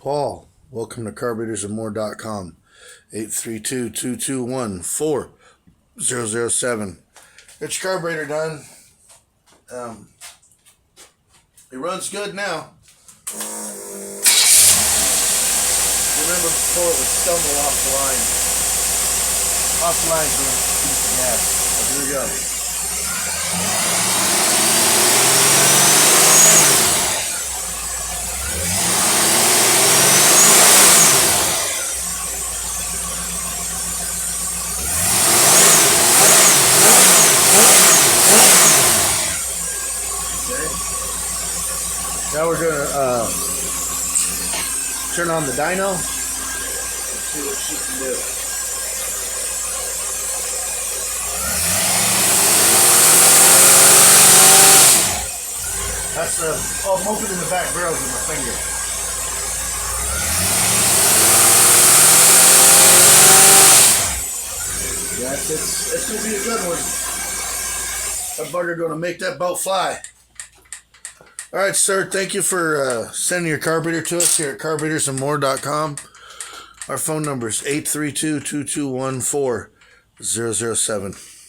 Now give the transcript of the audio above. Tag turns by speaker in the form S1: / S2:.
S1: Paul, welcome to carburetorsamore.com. 832-221-4007. Get your carburetor done. It runs good now. Remember before it would stumble off the line. Off the line going a piece of gas. So here we go. Now we're going to turn on the dyno and see what she can do. That's I'm opening the back barrels with my finger. Yeah, it's going to be a good one. That bugger going to make that boat fly. All right, sir. Thank you for sending your carburetor to us here at carburetorsamore.com. Our phone number is 832-221-4007.